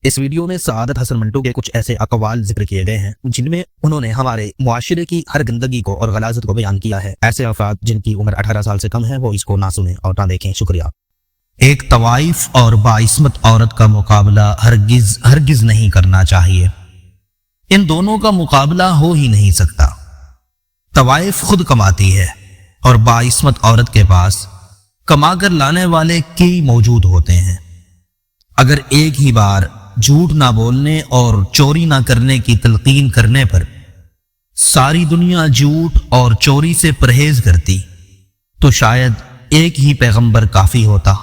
اس video میں سعادت حسن منٹو کے کچھ ایسے اقوال ذکر کیے گئے ہیں جن میں انہوں نے ہمارے معاشرے کی ہر گندگی کو اور غلاظت کو بیان کیا ہے۔ ایسے افراد جن کی عمر 18 سال سے کم ہے وہ اس کو نہ سنیں اور نہ دیکھیں۔ شکریہ۔ ایک طوائف اور باعصمت عورت کا مقابلہ ہرگز نہیں کرنا چاہیے۔ ان دونوں کا مقابلہ ہو ہی نہیں سکتا۔ طوائف خود کماتی ہے اور باعصمت عورت کے پاس کما کر لانے والے کی موجود ہوتے ہیں۔ اگر ایک ہی بار جھوٹ نہ بولنے اور چوری نہ کرنے کی تلقین کرنے پر ساری دنیا جھوٹ اور چوری سے پرہیز کرتی تو شاید ایک ہی پیغمبر کافی ہوتا۔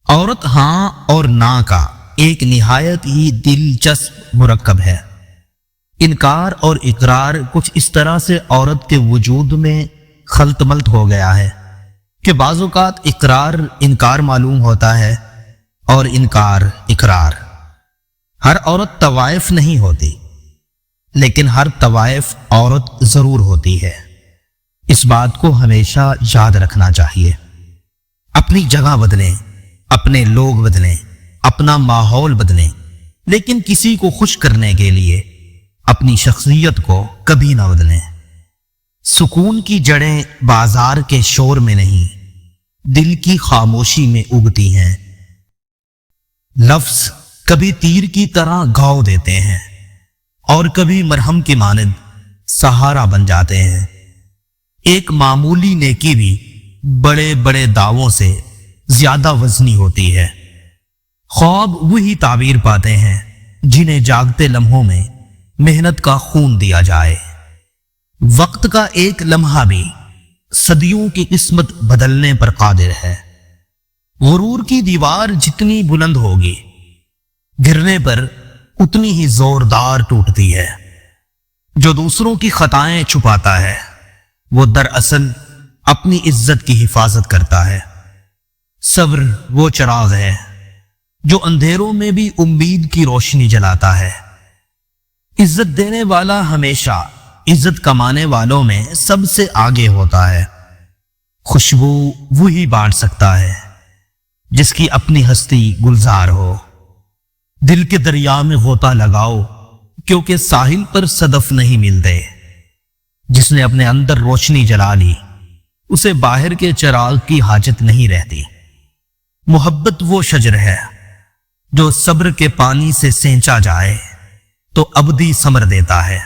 عورت ہاں اور نہ کا ایک نہایت ہی دلچسپ مرکب ہے۔ انکار اور اقرار کچھ اس طرح سے عورت کے وجود میں خلط ملط ہو گیا ہے کہ بعض اوقات اقرار انکار معلوم ہوتا ہے اور انکار اقرار۔ ہر عورت طوائف نہیں ہوتی، لیکن ہر طوائف عورت ضرور ہوتی ہے۔ اس بات کو ہمیشہ یاد رکھنا چاہیے۔ اپنی جگہ بدلیں، اپنے لوگ بدلیں، اپنا ماحول بدلیں، لیکن کسی کو خوش کرنے کے لیے اپنی شخصیت کو کبھی نہ بدلیں۔ سکون کی جڑیں بازار کے شور میں نہیں، دل کی خاموشی میں اگتی ہیں۔ لفظ کبھی تیر کی طرح گھاؤ دیتے ہیں اور کبھی مرہم کی مانند سہارا بن جاتے ہیں۔ ایک معمولی نیکی بھی بڑے بڑے دعووں سے زیادہ وزنی ہوتی ہے۔ خواب وہی تعبیر پاتے ہیں جنہیں جاگتے لمحوں میں محنت کا خون دیا جائے۔ وقت کا ایک لمحہ بھی صدیوں کی قسمت بدلنے پر قادر ہے۔ غرور کی دیوار جتنی بلند ہوگی، گرنے پر اتنی ہی زوردار ٹوٹتی ہے۔ جو دوسروں کی خطائیں چھپاتا ہے وہ دراصل اپنی عزت کی حفاظت کرتا ہے۔ صبر وہ چراغ ہے جو اندھیروں میں بھی امید کی روشنی جلاتا ہے۔ عزت دینے والا ہمیشہ عزت کمانے والوں میں سب سے آگے ہوتا ہے۔ خوشبو وہی بانٹ سکتا ہے جس کی اپنی ہستی گلزار ہو۔ دل کے دریا میں غوطہ لگاؤ کیونکہ ساحل پر صدف نہیں ملتے۔ جس نے اپنے اندر روشنی جلا لی اسے باہر کے چراغ کی حاجت نہیں رہتی۔ محبت وہ شجر ہے جو صبر کے پانی سے سینچا جائے تو ابدی ثمر دیتا ہے۔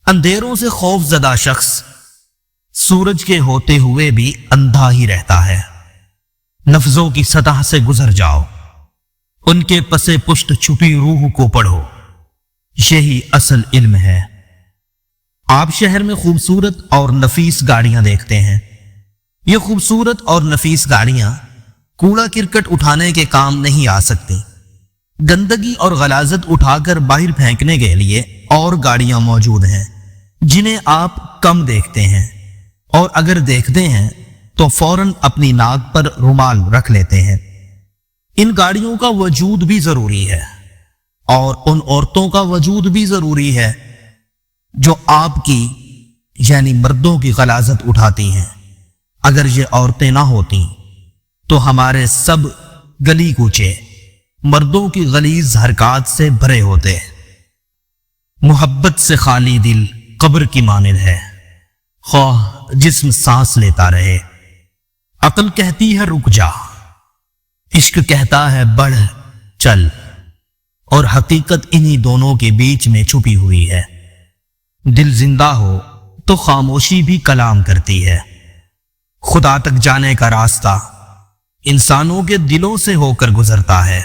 اندھیروں سے خوف زدہ شخص سورج کے ہوتے ہوئے بھی اندھا ہی رہتا ہے۔ لفظوں کی سطح سے گزر جاؤ، ان کے پس پشت چھپی روح کو پڑھو، یہی اصل علم ہے۔ آپ شہر میں خوبصورت اور نفیس گاڑیاں دیکھتے ہیں۔ یہ خوبصورت اور نفیس گاڑیاں کوڑا کرکٹ اٹھانے کے کام نہیں آ سکتی۔ گندگی اور غلاظت اٹھا کر باہر پھینکنے کے لیے اور گاڑیاں موجود ہیں جنہیں آپ کم دیکھتے ہیں، اور اگر دیکھتے ہیں تو فوراً اپنی ناک پر رومال رکھ لیتے ہیں۔ ان گاڑیوں کا وجود بھی ضروری ہے اور ان عورتوں کا وجود بھی ضروری ہے جو آپ کی یعنی مردوں کی غلاظت اٹھاتی ہیں۔ اگر یہ عورتیں نہ ہوتیں تو ہمارے سب گلی کوچے مردوں کی غلیظ حرکات سے بھرے ہوتے۔ محبت سے خالی دل قبر کی مانند ہے، خواہ جسم سانس لیتا رہے۔ عقل کہتی ہے رک جا، عشق کہتا ہے بڑھ چل، اور حقیقت انہی دونوں کے بیچ میں چھپی ہوئی ہے۔ دل زندہ ہو تو خاموشی بھی کلام کرتی ہے۔ خدا تک جانے کا راستہ انسانوں کے دلوں سے ہو کر گزرتا ہے۔